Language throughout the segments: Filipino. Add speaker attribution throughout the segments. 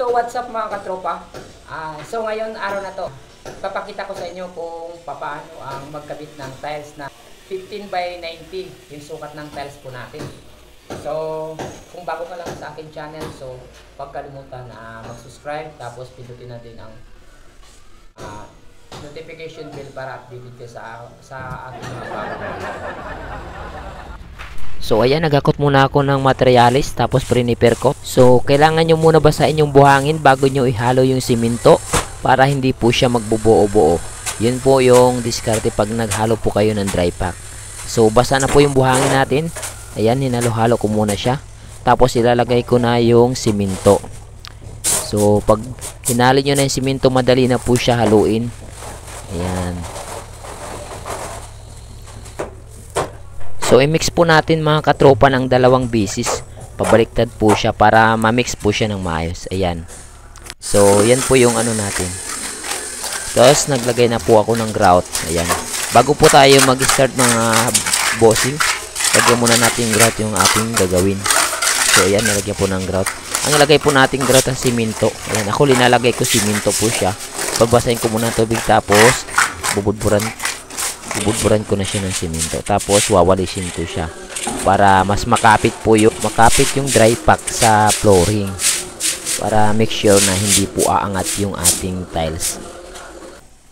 Speaker 1: So what's up mga katropa? So ngayon araw na to, papakita ko sa inyo kung paano ang magkabit ng tiles na 15 by 90 yung sukat ng tiles po natin. So kung bago ka lang sa akin channel, so huwag kalimutan na mag-subscribe, tapos pindutin natin ang notification bell para updated ka sa aking mga bago.
Speaker 2: So ayan, nagakot muna ako ng materialis tapos prepare ko. So kailangan nyo muna basahin yung buhangin bago nyo ihalo yung siminto para hindi po siya magbubuo-buo. Yun po yung diskarte pag naghalo po kayo ng dry pack. So basa na po yung buhangin natin. Ayan, hinalo-halo ko muna siya. Tapos ilalagay ko na yung siminto. So pag hinalo nyo na yung siminto, madali na po siya haluin. Ayan. So i-mix po natin mga katropa ng dalawang bisis. Pabaliktad po siya para ma-mix po siya ng maayos. Ayan. So yan po yung ano natin. Tapos naglagay na po ako ng grout. Ayan. Bago po tayo mag-start mga bossing, lagyan muna natin grout yung ating gagawin. So ayan, nalagyan po ng grout. Ang nilagay po natin grout ang siminto. Ayan, ako linalagay ko siminto po siya. Pagbasahin ko muna ng tubig tapos bubudburan ko na siya ng siminto. Tapos wawalisin ko siya para mas makapit yung dry pack sa flooring, para make sure na hindi po aangat yung ating tiles,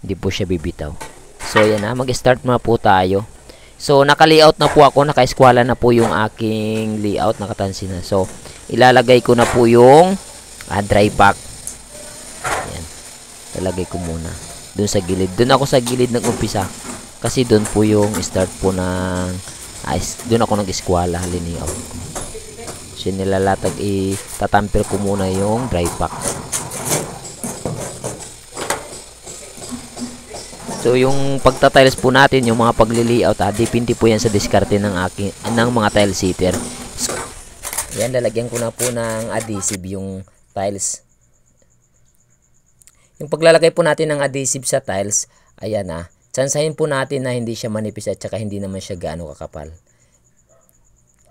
Speaker 2: hindi po siya bibitaw. So yan na, mag-start na po tayo. So naka-layout na po ako, naka-eskwala na po yung aking layout, nakatansin na. So ilalagay ko na po yung dry pack. Yan, ilalagay ko muna dun sa gilid. Dun ako sa gilid nag-umpisa kasi doon po yung start po ng doon ako nag-eskwala, layout. So nilalatag, tatamper ko muna yung dry pack. So yung pagta-tiles po natin, yung mga pagli-layout, depende po yan sa diskarte ng mga tile sitter. So, yan, lalagyan ko na po ng adhesive yung tiles. Yung paglalagay po natin ng adhesive sa tiles, ayan na. Tsansahin po natin na hindi siya manipis at saka hindi naman siya gaano kakapal.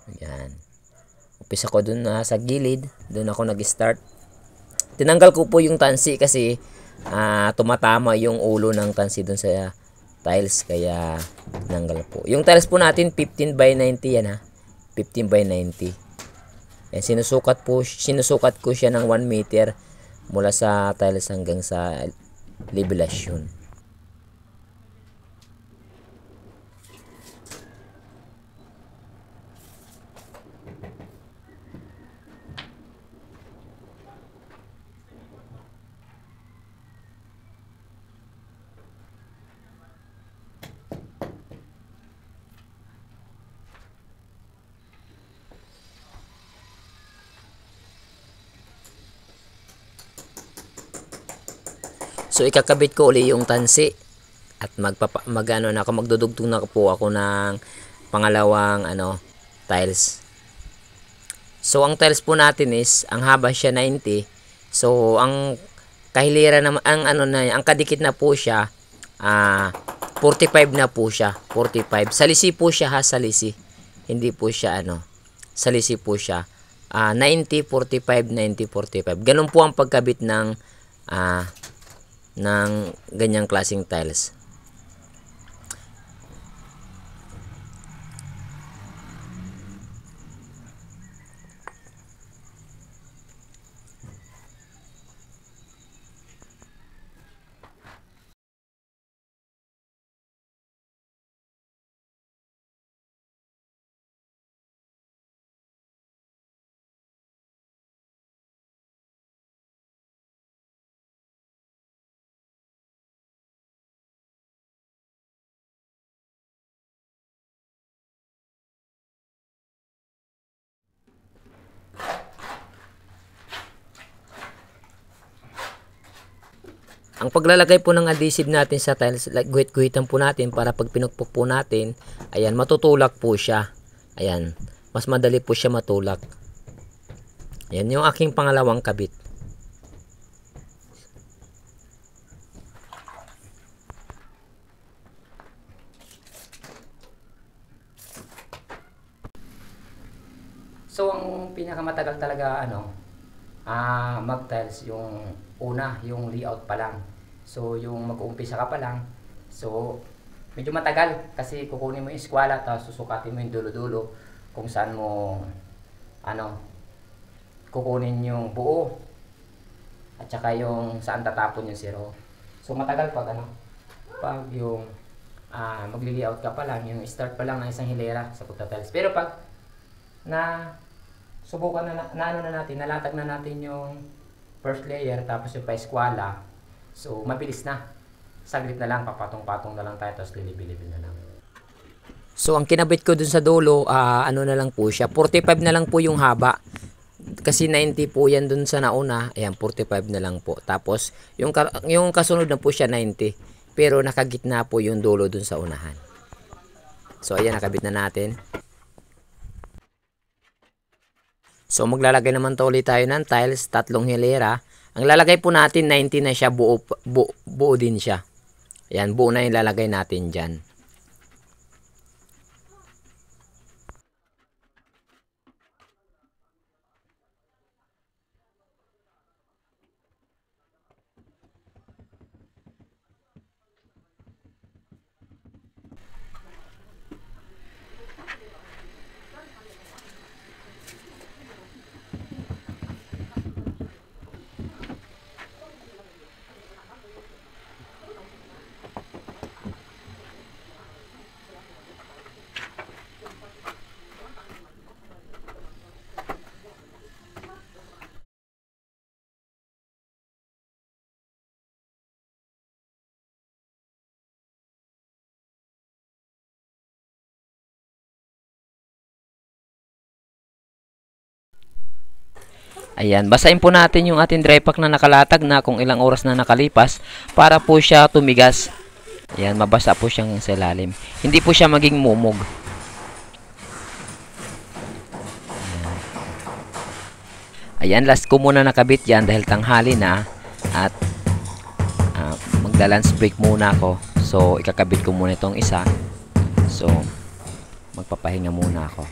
Speaker 2: Ayan. Upisa ko dun sa gilid. Dun ako nag-start. Tinanggal ko po yung tansi kasi tumatama yung ulo ng tansi dun sa tiles. Kaya tinanggal po. Yung tiles po natin 15 by 90 yan ha. 15 by 90. Ayan, sinusukat ko siya ng 1 meter mula sa tiles hanggang sa levelasyon. So ikakabit ko uli yung tansi at magdudugtong na po ako ng pangalawang tiles. So ang tiles po natin is ang haba siya 90. So ang kahiliran naman ang kadikit na po siya 45 na po siya. 45. Salisi po siya ha, salisi. Hindi po siya salisi po siya. 90 45 90 45. Ganun po ang pagkabit ng ganyang klaseng tiles. Ang paglalagay po ng adhesive natin sa tiles, guhit-guhitan po natin para pag pinukpok po natin, ayan, matutulak po siya. Ayan, mas madali po siya matulak. Ayan yung aking pangalawang kabit.
Speaker 1: So ang pinakamatagal talaga mag-tiles yung una, yung layout pa lang. So yung mag-uumpisa ka pa lang, so medyo matagal kasi kukunin mo yung eskwala tapos susukatin mo yung dulo-dulo kung saan mo kukunin yung buo at saka yung saan tatapon yung zero. So matagal pag pag yung magli-layout ka pa lang, yung start pa lang ng isang hilera sa pagtatiles. Pero pag na subukan na natin, nalatag na natin yung first layer tapos yung pa-eskwala, so mabilis na. Saglit na lang, papatong-patong na lang tayo tapos lilibil-libil na lang.
Speaker 2: So ang kinabit ko dun sa dulo, ano na lang po siya, 45 na lang po yung haba. Kasi 90 po yan dun sa nauna, ayan 45 na lang po. Tapos yung kasunod na po siya 90. Pero nakagitna po yung dulo dun sa unahan. So ayan, nakabit na natin. So maglalagay naman to ulit tayo ng tiles, 3 hilera. Ang lalagay po natin 90 na siya, buo din siya. Ayan, buo na yung lalagay natin dyan. Ayan, basahin po natin yung ating dry pack na nakalatag na kung ilang oras na nakalipas para po siya tumigas. Ayan, mabasa po siyang sa ilalim. Hindi po siya maging mumog. Ayan, last ko muna nakabit yan dahil tanghali na at magla-lunch break muna ako. So, ikakabit ko muna itong isa. So, magpapahinga muna ako.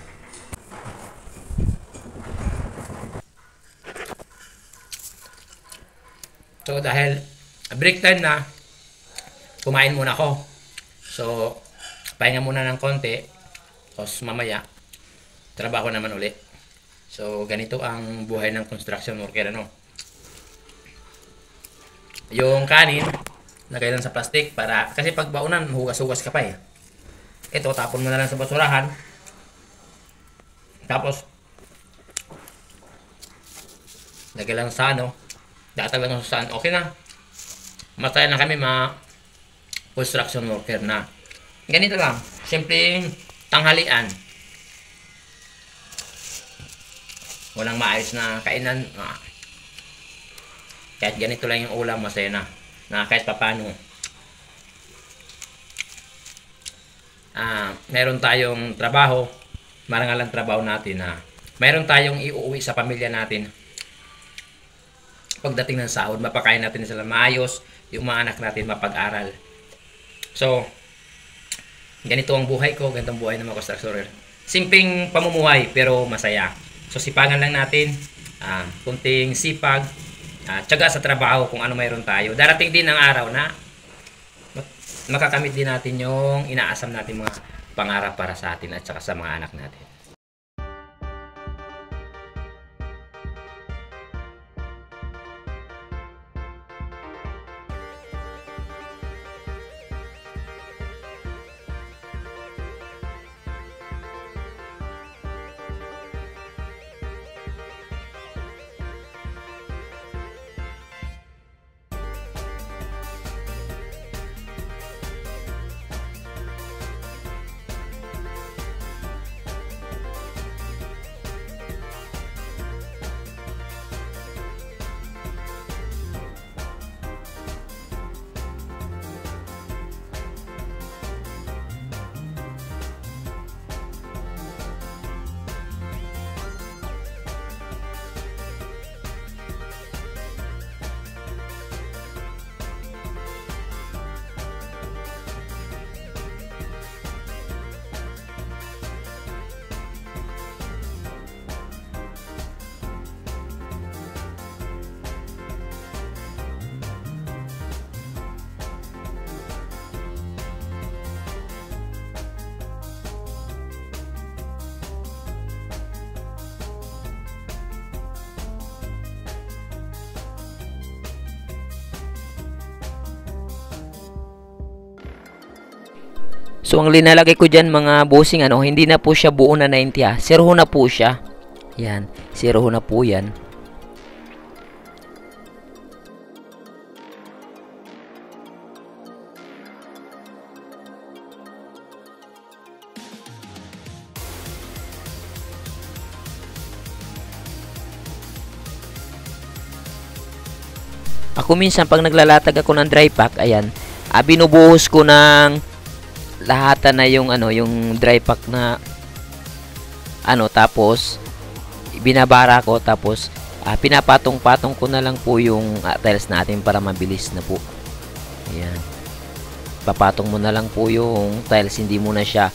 Speaker 1: So dahil break time na, kumain muna ako. So pahinga muna ng konti, tapos mamaya trabaho naman uli. So ganito ang buhay ng construction worker, Yung kanin lagay lang sa plastic para kasi pag baunan hugas-hugas ka pa eh. Ito tapon mo na lang sa basurahan. Tapos lagay lang sa datag lang sa saan, okay na. Matay na kami mga construction worker na. Ganito lang, simpleng tanghalian. Walang maayos na kainan. Kahit ganito lang yung ulam, masaya na. Na kahit papano. Meron tayong trabaho, marangalang trabaho natin na meron tayong iuwi sa pamilya natin. Pagdating ng sahod, mapakain natin sila maayos, yung mga anak natin mapag-aral. So, ganito ang buhay ko, ganito ang buhay ng mga constructor. Simpleng pamumuhay, pero masaya. So, sipagan lang natin, kunting sipag, tiyaga sa trabaho kung ano mayroon tayo. Darating din ang araw na makakamit din natin yung inaasam natin mga pangarap para sa atin at saka sa mga anak natin.
Speaker 2: So, ang linalagay ko dyan mga bossing, hindi na po siya buo na 90 ha. Zero na po siya. Yan. Zero na po yan. Ako minsan, pag naglalatag ako ng dry pack, ayan, binubuhos ko ng lahatan na yung yung dry pack na tapos binabara ko, tapos pinapatong-patong ko na lang po yung tiles natin para mabilis na po. Ayan, papatong mo na lang po yung tiles, hindi mo na siya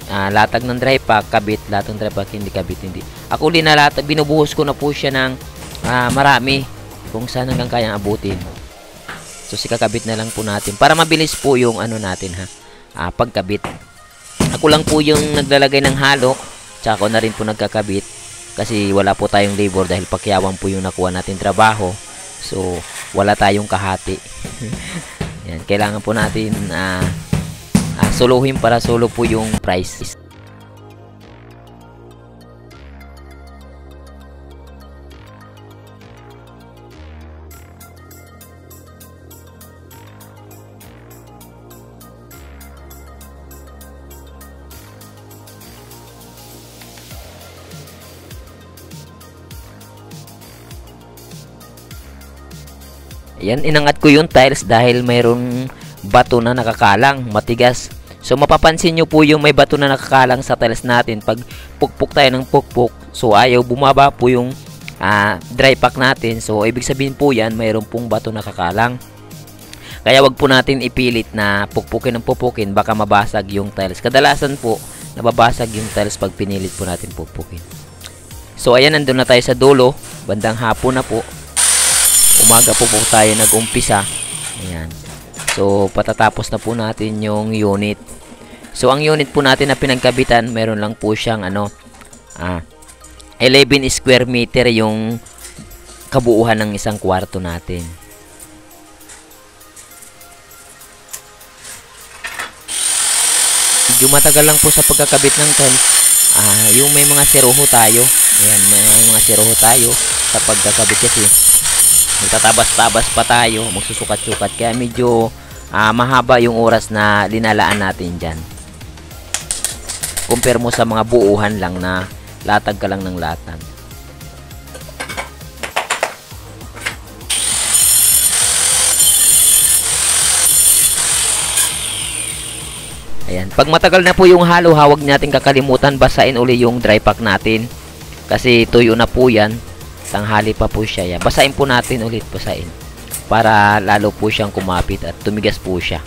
Speaker 2: latag ng dry pack kabit, latag ng dry pack hindi kabit, hindi. Ako linalatag, binubuhos ko na po siya ng marami kung saan hanggang kayang abutin. So, sikakabit na lang po natin para mabilis po yung natin pagkabit. Ako lang po yung naglalagay ng halok, tsaka ako na rin po nagkakabit kasi wala po tayong labor dahil pakyawang po yung nakuha natin trabaho. So, wala tayong kahati. Yan, kailangan po natin solohin para solo po yung price. Ayan, inangat ko yung tiles dahil mayroong bato na nakakalang, matigas. So, mapapansin nyo po yung may bato na nakakalang sa tiles natin. Pag pukpuk tayo ng pukpuk, so ayaw bumaba po yung dry pack natin. So, ibig sabihin po yan, mayroong pong bato nakakalang. Kaya wag po natin ipilit na pukpukin ng pukpukin, baka mabasag yung tiles. Kadalasan po, nababasag yung tiles pag pinilit po natin pukpukin. So, ayan, nandun na tayo sa dulo. Bandang hapon na po. Umaga po tayo nag-umpisa. Ayan. So, patatapos na po natin yung unit. So, ang unit po natin na pinagkabitan, meron lang po siyang 11 square meter yung kabuuhan ng isang kwarto natin. Medyo matagal lang po sa pagkakabit ng tiles. Yung may mga seroho tayo. Ayan, may mga seroho tayo sa pagkakabit kasi magtatabas-tabas pa tayo, magsusukat-sukat, kaya medyo mahaba yung oras na linalaan natin dyan compare mo sa mga buuhan lang na latag ka lang ng latag. Ayan, pag matagal na po yung halo, huwag natin kakalimutan basain uli yung dry pack natin kasi tuyo na po yan. Tanghali pa po siya. Yan. Basahin po natin ulit. Basahin. Para lalo po siyang kumapit at tumigas po siya.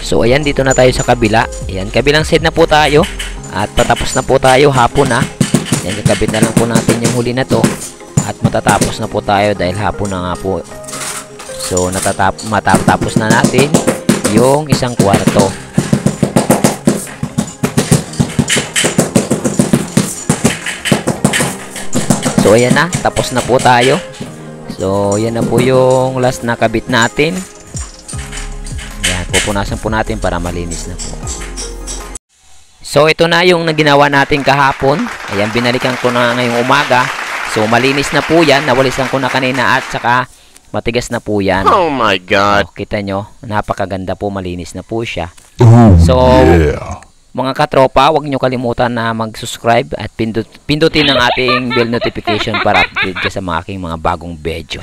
Speaker 2: So, ayan, dito na tayo sa kabila. Ayan, kabilang side na po tayo. At patapos na po tayo, hapon na. Ayan, kakabit na lang po natin yung huli na to. At matatapos na po tayo dahil hapon na nga po. So, matatapos na natin yung isang kwarto. So, ayan na. Tapos na po tayo. So, yan na po yung last na kabit natin. Pupunasan po natin para malinis na po. So, ito na yung ginawa natin kahapon. Ayan, binalikan ko na ngayong umaga. So, malinis na po yan. Nawalisan ko na kanina at saka matigas na po yan.
Speaker 3: Oh my God!
Speaker 2: So, kita nyo, napakaganda po. Malinis na po siya. So, mga katropa, huwag nyo kalimutan na mag-subscribe at pindutin ang ating bell notification para update ka sa mga aking mga bagong videos.